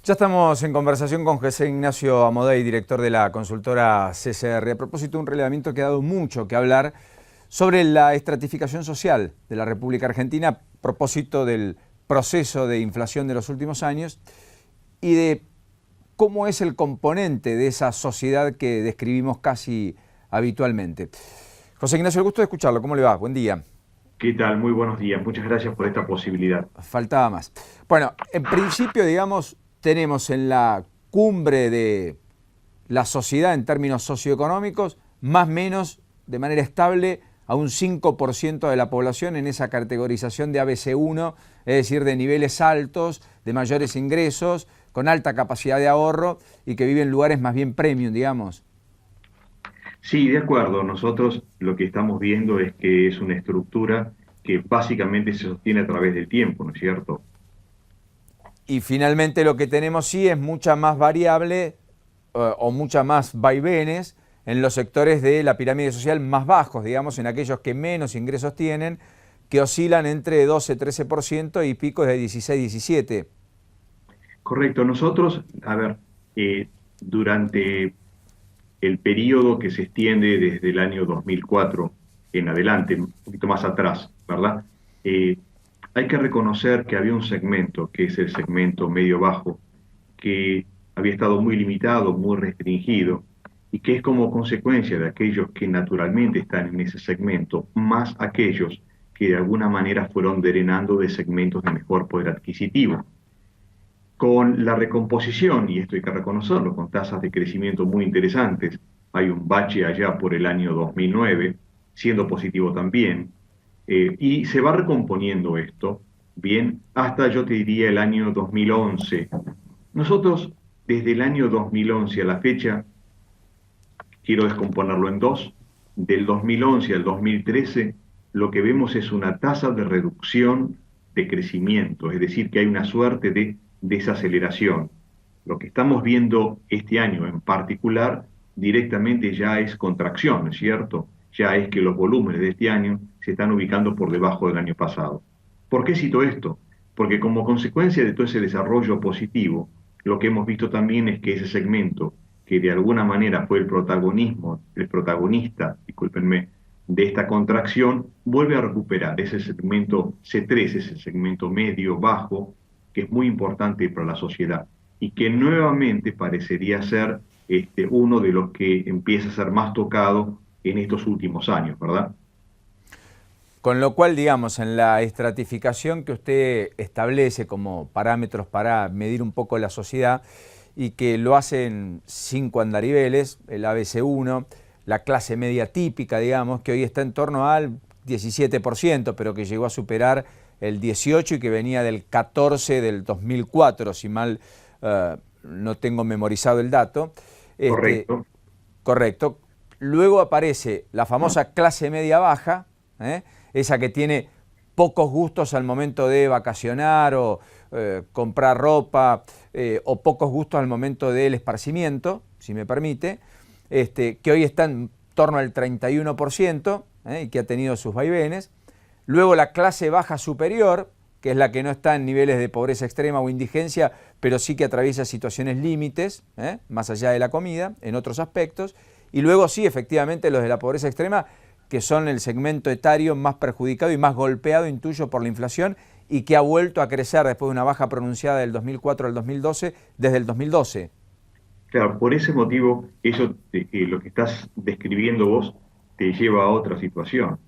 Ya estamos en conversación con José Ignacio Amodei, director de la consultora CCR, a propósito de un relevamiento que ha dado mucho que hablar sobre la estratificación social de la República Argentina a propósito del proceso de inflación de los últimos años y de cómo es el componente de esa sociedad que describimos casi habitualmente. José Ignacio, el gusto de escucharlo. ¿Cómo le va? Buen día. ¿Qué tal? Muy buenos días. Muchas gracias por esta posibilidad. Faltaba más. Bueno, en principio, digamos, tenemos en la cumbre de la sociedad en términos socioeconómicos, más o menos de manera estable a un 5% de la población en esa categorización de ABC1, es decir, de niveles altos, de mayores ingresos, con alta capacidad de ahorro y que viven en lugares más bien premium, digamos. Sí, de acuerdo. Nosotros lo que estamos viendo es que es una estructura que básicamente se sostiene a través del tiempo, ¿no es cierto? Y finalmente lo que tenemos sí es mucha más variable o mucha más vaivenes en los sectores de la pirámide social más bajos, digamos, en aquellos que menos ingresos tienen, que oscilan entre 12-13% y picos de 16-17%. Correcto. Nosotros, a ver, durante el periodo que se extiende desde el año 2004 en adelante, un poquito más atrás, ¿verdad? Eh, Hay que reconocer que había un segmento, que es el segmento medio-bajo, que había estado muy limitado, muy restringido, y que es como consecuencia de aquellos que naturalmente están en ese segmento, más aquellos que de alguna manera fueron drenando de segmentos de mejor poder adquisitivo. Con la recomposición, y esto hay que reconocerlo, con tasas de crecimiento muy interesantes, hay un bache allá por el año 2009, siendo positivo también, y se va recomponiendo esto, bien, hasta yo te diría el año 2011. Nosotros, desde el año 2011 a la fecha, quiero descomponerlo en dos, del 2011 al 2013, lo que vemos es una tasa de reducción de crecimiento, es decir, que hay una suerte de desaceleración. Lo que estamos viendo este año en particular directamente ya es contracción, ¿no es cierto? Ya es que los volúmenes de este año se están ubicando por debajo del año pasado. ¿Por qué cito esto? Porque como consecuencia de todo ese desarrollo positivo, lo que hemos visto también es que ese segmento que de alguna manera fue el protagonista, discúlpenme, de esta contracción, vuelve a recuperar ese segmento C3, ese segmento medio, bajo, que es muy importante para la sociedad y que nuevamente parecería ser uno de los que empieza a ser más tocado en estos últimos años, ¿verdad? Con lo cual, digamos, en la estratificación que usted establece como parámetros para medir un poco la sociedad y que lo hace en 5 andariveles, el ABC1, la clase media típica, digamos, que hoy está en torno al 17%, pero que llegó a superar el 18% y que venía del 14% del 2004, si mal no tengo memorizado el dato. Este, Correcto. correcto. Luego aparece la famosa clase media baja, esa que tiene pocos gustos al momento de vacacionar o comprar ropa o pocos gustos al momento del esparcimiento, si me permite, que hoy está en torno al 31% y que ha tenido sus vaivenes. Luego la clase baja superior, que es la que no está en niveles de pobreza extrema o indigencia, pero sí que atraviesa situaciones límites, más allá de la comida, en otros aspectos. Y luego sí, efectivamente, los de la pobreza extrema, que son el segmento etario más perjudicado y más golpeado, intuyo, por la inflación y que ha vuelto a crecer después de una baja pronunciada del 2004 al 2012, desde el 2012. Claro, por ese motivo, eso, lo que estás describiendo vos, te lleva a otra situación,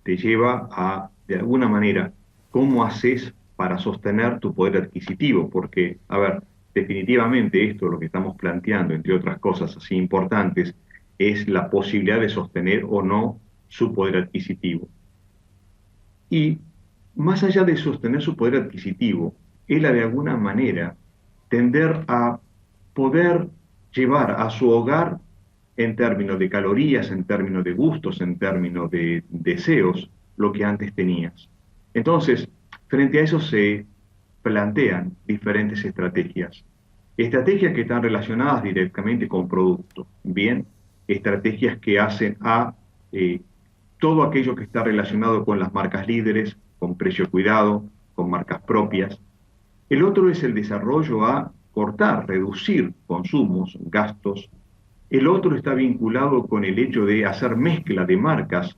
te lleva a, de alguna manera, cómo haces para sostener tu poder adquisitivo, porque, a ver, definitivamente esto, lo que estamos planteando, entre otras cosas así importantes, es la posibilidad de sostener o no su poder adquisitivo. Y más allá de sostener su poder adquisitivo, él de alguna manera tender a poder llevar a su hogar en términos de calorías, en términos de gustos, en términos de deseos, lo que antes tenías. Entonces, frente a eso se plantean diferentes estrategias. Estrategias que están relacionadas directamente con producto, bien, estrategias que hacen a todo aquello que está relacionado con las marcas líderes, con precio cuidado, con marcas propias. El otro es el desarrollo a cortar, reducir consumos, gastos. El otro está vinculado con el hecho de hacer mezcla de marcas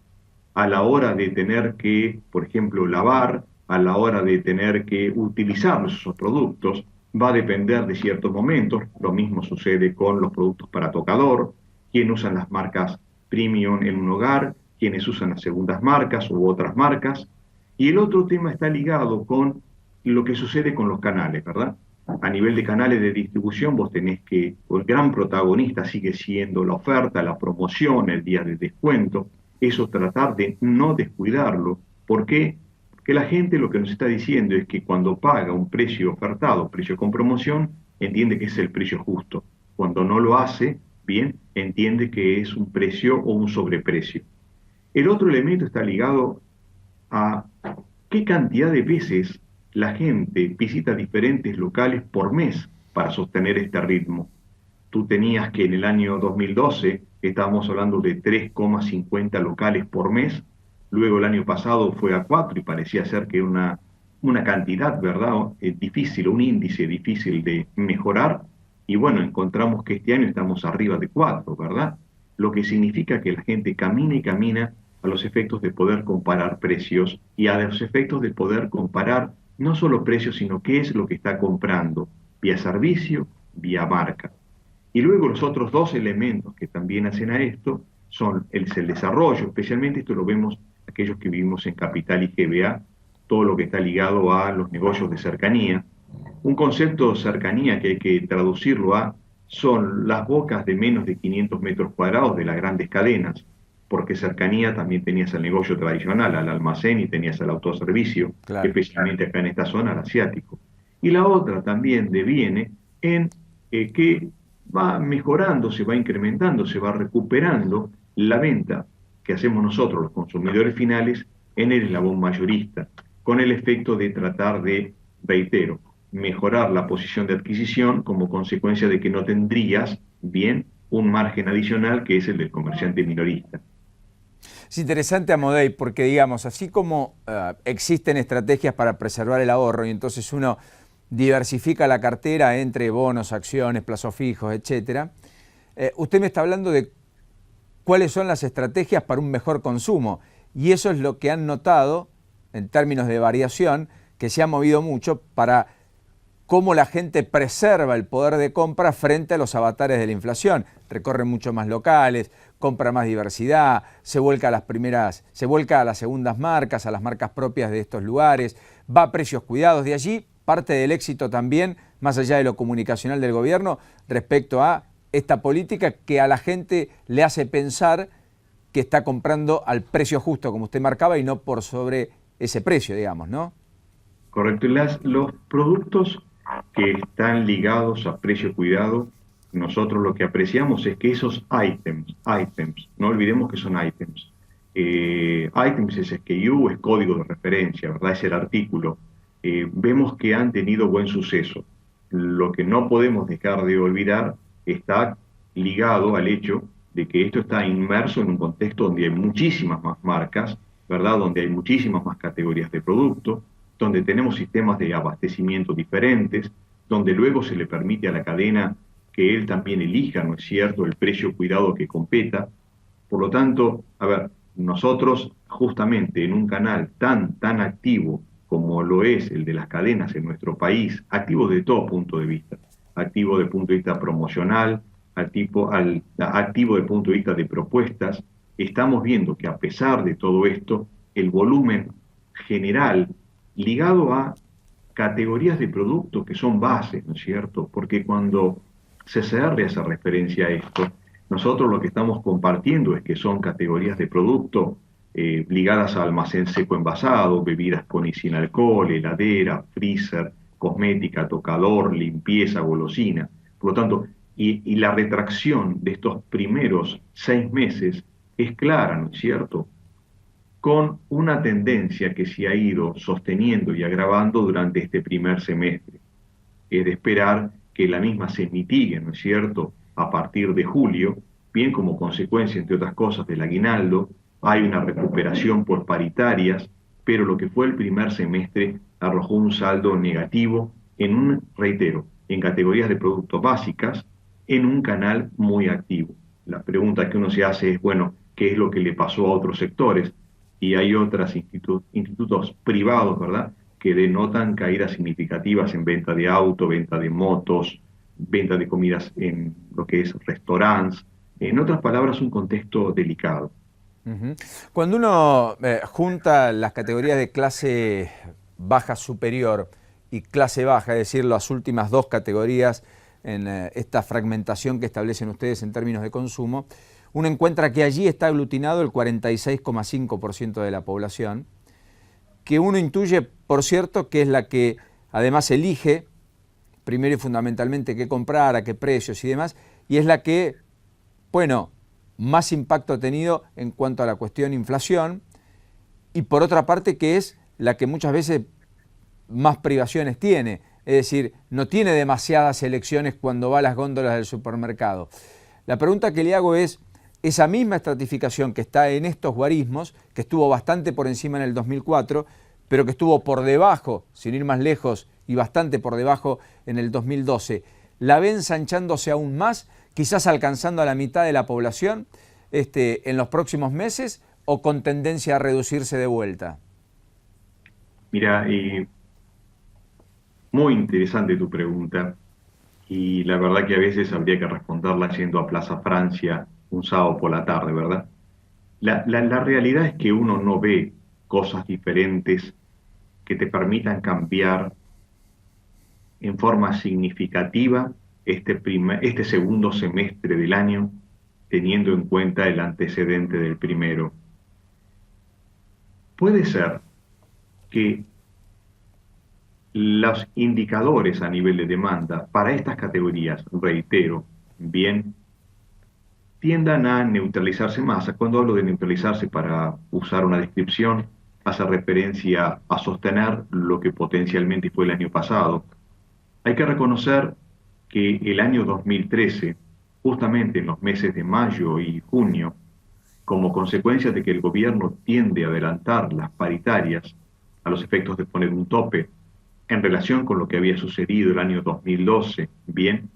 a la hora de tener que, por ejemplo, lavar, a la hora de tener que utilizar esos productos. Va a depender de ciertos momentos. Lo mismo sucede con los productos para tocador, quienes usan las marcas premium en un hogar, quienes usan las segundas marcas u otras marcas. Y el otro tema está ligado con lo que sucede con los canales, ¿verdad? A nivel de canales de distribución, vos tenés que, el gran protagonista sigue siendo la oferta, la promoción, el día de descuento. Eso tratar de no descuidarlo. ¿Por qué? Porque la gente lo que nos está diciendo es que cuando paga un precio ofertado, precio con promoción, entiende que es el precio justo. Cuando no lo hace, bien, entiende que es un precio o un sobreprecio. El otro elemento está ligado a qué cantidad de veces la gente visita diferentes locales por mes para sostener este ritmo. Tú tenías que en el año 2012 estábamos hablando de 3,50 locales por mes, luego el año pasado fue a 4 y parecía ser que una cantidad, ¿verdad? Difícil, un índice difícil de mejorar, y bueno, encontramos que este año estamos arriba de 4, ¿verdad? Lo que significa que la gente camina y camina a los efectos de poder comparar precios y a los efectos de poder comparar no solo precios, sino qué es lo que está comprando, vía servicio, vía marca. Y luego los otros dos elementos que también hacen a esto son el desarrollo, especialmente esto lo vemos aquellos que vivimos en Capital y GBA, todo lo que está ligado a los negocios de cercanía. Un concepto de cercanía que hay que traducirlo a son las bocas de menos de 500 metros cuadrados de las grandes cadenas, porque cercanía también tenías el negocio tradicional, al almacén, y tenías el autoservicio, claro, especialmente acá en esta zona, al asiático. Y la otra también deviene en que va mejorando, se va incrementando, se va recuperando la venta que hacemos nosotros, los consumidores finales, en el eslabón mayorista, con el efecto de tratar de, reitero, mejorar la posición de adquisición como consecuencia de que no tendrías, bien, un margen adicional que es el del comerciante minorista. Es interesante, Amodei, porque digamos, así como existen estrategias para preservar el ahorro y entonces uno diversifica la cartera entre bonos, acciones, plazos fijos, etcétera, usted me está hablando de cuáles son las estrategias para un mejor consumo, y eso es lo que han notado en términos de variación, que se ha movido mucho para cómo la gente preserva el poder de compra frente a los avatares de la inflación. Recorre mucho más locales, compra más diversidad, se vuelca a las segundas marcas, a las marcas propias de estos lugares, va a precios cuidados. De allí parte del éxito también, más allá de lo comunicacional del gobierno, respecto a esta política que a la gente le hace pensar que está comprando al precio justo, como usted marcaba, y no por sobre ese precio, digamos, ¿no? Correcto. Los productos que están ligados a precio cuidado, nosotros lo que apreciamos es que esos items, no olvidemos que son items. Items es SKU, es código de referencia, ¿verdad? Es el artículo. Vemos que han tenido buen suceso. Lo que no podemos dejar de olvidar está ligado al hecho de que esto está inmerso en un contexto donde hay muchísimas más marcas, ¿verdad? Donde hay muchísimas más categorías de producto, donde tenemos sistemas de abastecimiento diferentes, donde luego se le permite a la cadena que él también elija, ¿no es cierto?, el precio cuidado que competa. Por lo tanto, a ver, nosotros justamente en un canal tan activo como lo es el de las cadenas en nuestro país, activo de todo punto de vista, activo desde el punto de vista promocional, activo desde el punto de vista de propuestas, estamos viendo que a pesar de todo esto, el volumen general ligado a categorías de productos que son bases, ¿no es cierto? Porque cuando CCR hace referencia a esto, nosotros lo que estamos compartiendo es que son categorías de producto ligadas a almacén seco envasado, bebidas con y sin alcohol, heladera, freezer, cosmética, tocador, limpieza, golosina. Por lo tanto, y la retracción de estos primeros 6 meses es clara, ¿no es cierto?, con una tendencia que se ha ido sosteniendo y agravando durante este primer semestre. Es de esperar que la misma se mitigue, ¿no es cierto?, a partir de julio, bien como consecuencia, entre otras cosas, del aguinaldo. Hay una recuperación por paritarias, pero lo que fue el primer semestre arrojó un saldo negativo en un, reitero, en categorías de productos básicas en un canal muy activo. La pregunta que uno se hace es, bueno, ¿qué es lo que le pasó a otros sectores? Y hay otros institutos privados, ¿verdad?, que denotan caídas significativas en venta de auto, venta de motos, venta de comidas en lo que es restaurantes. En otras palabras, un contexto delicado. Ujú. Cuando uno junta las categorías de clase baja superior y clase baja, es decir, las últimas dos categorías en esta fragmentación que establecen ustedes en términos de consumo, uno encuentra que allí está aglutinado el 46,5% de la población, que uno intuye, por cierto, que es la que además elige, primero y fundamentalmente, qué comprar, a qué precios y demás, y es la que, bueno, más impacto ha tenido en cuanto a la cuestión inflación, y por otra parte que es la que muchas veces más privaciones tiene, es decir, no tiene demasiadas elecciones cuando va a las góndolas del supermercado. La pregunta que le hago es, esa misma estratificación que está en estos guarismos, que estuvo bastante por encima en el 2004, pero que estuvo por debajo, sin ir más lejos, y bastante por debajo en el 2012, ¿la ve ensanchándose aún más, quizás alcanzando a la mitad de la población en los próximos meses, o con tendencia a reducirse de vuelta? Mira, muy interesante tu pregunta y la verdad que a veces habría que responderla yendo a Plaza Francia un sábado por la tarde, ¿verdad? La realidad es que uno no ve cosas diferentes que te permitan cambiar en forma significativa este segundo semestre del año, teniendo en cuenta el antecedente del primero. Puede ser que los indicadores a nivel de demanda para estas categorías, reitero, bien, tiendan a neutralizarse más. Cuando hablo de neutralizarse, para usar una descripción, hace referencia a sostener lo que potencialmente fue el año pasado. Hay que reconocer que el año 2013, justamente en los meses de mayo y junio, como consecuencia de que el gobierno tiende a adelantar las paritarias a los efectos de poner un tope en relación con lo que había sucedido el año 2012, bien,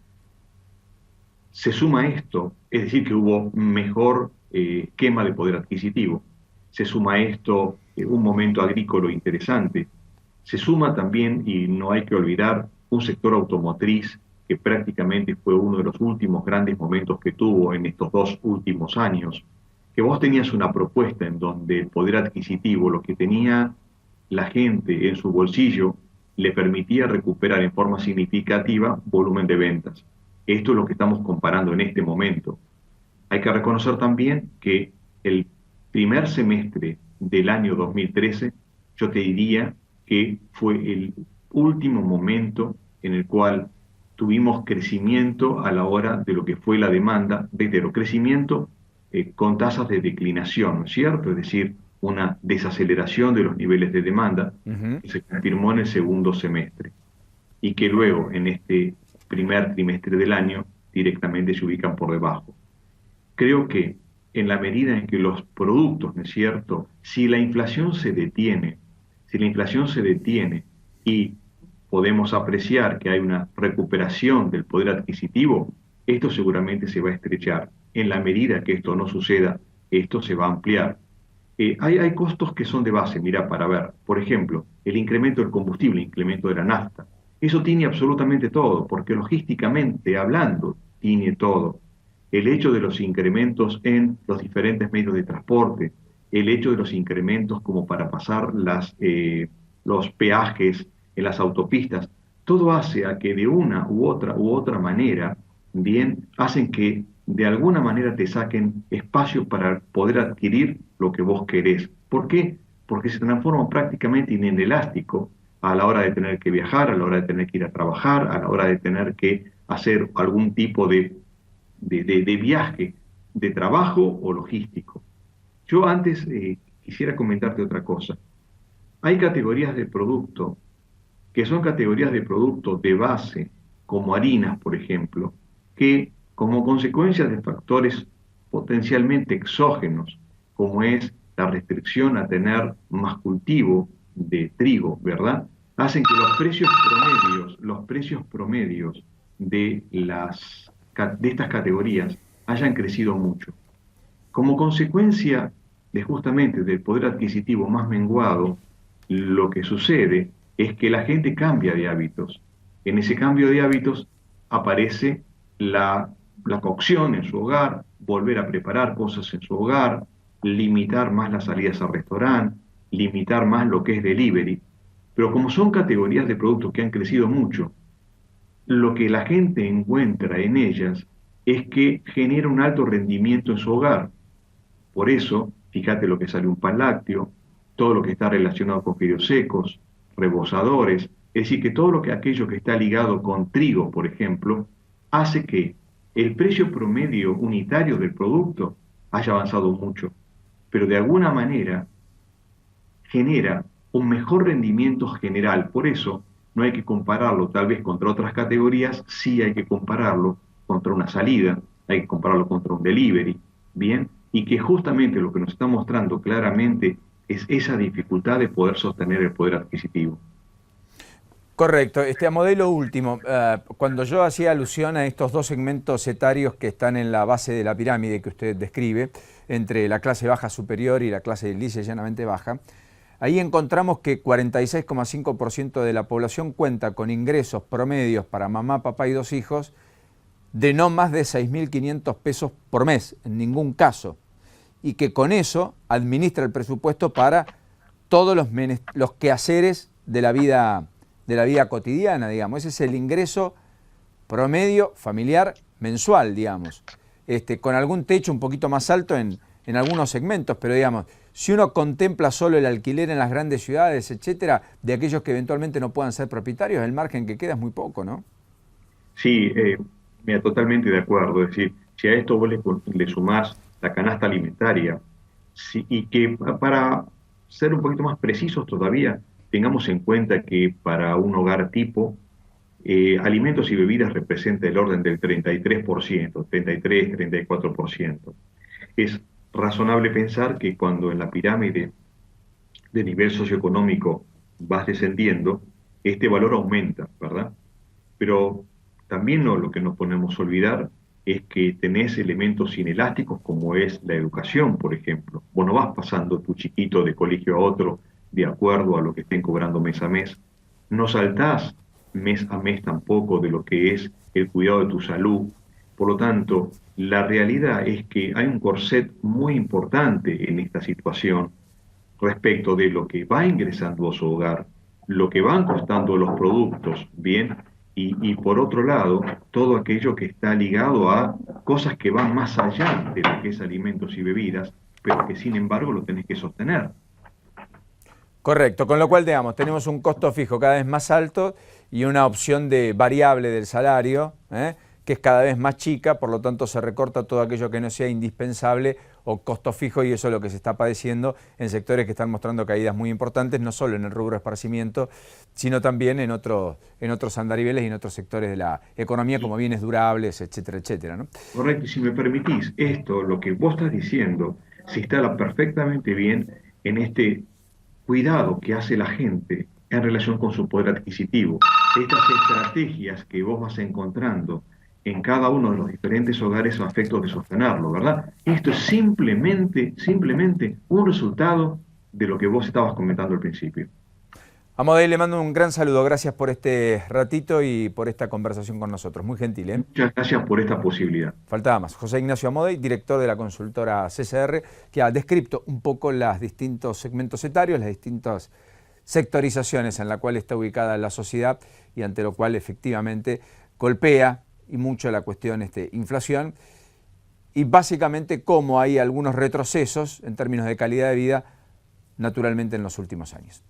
se suma esto, es decir, que hubo mejor quema de poder adquisitivo, se suma esto un momento agrícola interesante, se suma también, y no hay que olvidar, un sector automotriz que prácticamente fue uno de los últimos grandes momentos que tuvo en estos 2 últimos años, que vos tenías una propuesta en donde el poder adquisitivo, lo que tenía la gente en su bolsillo, le permitía recuperar en forma significativa volumen de ventas. Esto es lo que estamos comparando en este momento. Hay que reconocer también que el primer semestre del año 2013, yo te diría que fue el último momento en el cual tuvimos crecimiento a la hora de lo que fue la demanda, reitero, crecimiento con tasas de declinación, ¿no es cierto? Es decir, una desaceleración de los niveles de demanda que se confirmó en el segundo semestre y que luego en este primer trimestre del año directamente se ubican por debajo. Creo que en la medida en que los productos, ¿no es cierto? Si la inflación se detiene, si la inflación se detiene y podemos apreciar que hay una recuperación del poder adquisitivo, esto seguramente se va a estrechar. En la medida que esto no suceda, esto se va a ampliar. Hay costos que son de base, mira, para ver, por ejemplo, el incremento del combustible, el incremento de la nafta. Eso tiene absolutamente todo, porque logísticamente hablando, tiene todo. El hecho de los incrementos en los diferentes medios de transporte, el hecho de los incrementos como para pasar los peajes en las autopistas, todo hace a que de una u otra manera, bien, hacen que de alguna manera te saquen espacio para poder adquirir lo que vos querés. ¿Por qué? Porque se transforma prácticamente en elástico a la hora de tener que viajar, a la hora de tener que ir a trabajar, a la hora de tener que hacer algún tipo de viaje, de trabajo o logístico. Yo antes quisiera comentarte otra cosa. Hay categorías de producto que son categorías de producto de base, como harinas, por ejemplo, que como consecuencia de factores potencialmente exógenos, como es la restricción a tener más cultivo de trigo, ¿verdad? hacen que los precios promedios de de estas categorías hayan crecido mucho. Como consecuencia de justamente del poder adquisitivo más menguado, lo que sucede es que la gente cambia de hábitos. En ese cambio de hábitos aparece la cocción en su hogar, volver a preparar cosas en su hogar, limitar más las salidas al restaurante, limitar más lo que es delivery. Pero como son categorías de productos que han crecido mucho, lo que la gente encuentra en ellas es que genera un alto rendimiento en su hogar. Por eso, fíjate lo que sale un pan lácteo, todo lo que está relacionado con fideos secos, rebozadores, es decir, que todo aquello que está ligado con trigo, por ejemplo, hace que el precio promedio unitario del producto haya avanzado mucho, pero de alguna manera genera un mejor rendimiento general. Por eso no hay que compararlo tal vez contra otras categorías, sí hay que compararlo contra una salida, hay que compararlo contra un delivery, ¿bien? Y que justamente lo que nos está mostrando claramente es esa dificultad de poder sostener el poder adquisitivo. Correcto. A modelo último, cuando yo hacía alusión a estos dos segmentos etarios que están en la base de la pirámide que usted describe, entre la clase baja superior y la clase lisa y llanamente baja, ahí encontramos que 46,5% de la población cuenta con ingresos promedios para mamá, papá y 2 hijos de no más de 6.500 pesos por mes, en ningún caso, y que con eso administra el presupuesto para todos los quehaceres de la vida cotidiana, digamos. Ese es el ingreso promedio familiar mensual, digamos, con algún techo un poquito más alto en algunos segmentos, pero digamos, si uno contempla solo el alquiler en las grandes ciudades, etcétera, de aquellos que eventualmente no puedan ser propietarios, el margen que queda es muy poco, ¿no? Sí, mira, totalmente de acuerdo. Es decir, si a esto vos le sumás la canasta alimentaria, sí, y que para ser un poquito más precisos todavía, tengamos en cuenta que para un hogar tipo, alimentos y bebidas representa el orden del 33%, 33, 34%. Es razonable pensar que cuando en la pirámide de nivel socioeconómico vas descendiendo, este valor aumenta, ¿verdad? Pero también lo que no podemos olvidar es que tenés elementos inelásticos como es la educación, por ejemplo. Vos no vas pasando tu chiquito de colegio a otro de acuerdo a lo que estén cobrando mes a mes. No saltás mes a mes tampoco de lo que es el cuidado de tu salud. Por lo tanto, la realidad es que hay un corset muy importante en esta situación respecto de lo que va ingresando a su hogar, lo que van costando los productos, ¿bien? Y por otro lado, todo aquello que está ligado a cosas que van más allá de lo que es alimentos y bebidas, pero que sin embargo lo tenés que sostener. Correcto, con lo cual, digamos, tenemos un costo fijo cada vez más alto y una opción de variable del salario, que es cada vez más chica, por lo tanto se recorta todo aquello que no sea indispensable o costo fijo, y eso es lo que se está padeciendo en sectores que están mostrando caídas muy importantes, no solo en el rubro de esparcimiento, sino también en otros andariveles y en otros sectores de la economía como bienes durables, etcétera, etcétera, ¿no? Correcto, y si me permitís, esto, lo que vos estás diciendo, se instala perfectamente bien en este cuidado que hace la gente en relación con su poder adquisitivo. Estas estrategias que vos vas encontrando en cada uno de los diferentes hogares o afectos de sostenerlo, ¿verdad? Esto es simplemente un resultado de lo que vos estabas comentando al principio. Amadei, le mando un gran saludo, gracias por este ratito y por esta conversación con nosotros, muy gentil, ¿eh? Muchas gracias por esta posibilidad. Faltaba más. José Ignacio Amadei, director de la consultora CCR, que ha descrito un poco los distintos segmentos etarios, las distintas sectorizaciones en la cual está ubicada la sociedad y ante lo cual efectivamente golpea y mucho la cuestión inflación, y básicamente cómo hay algunos retrocesos en términos de calidad de vida naturalmente en los últimos años.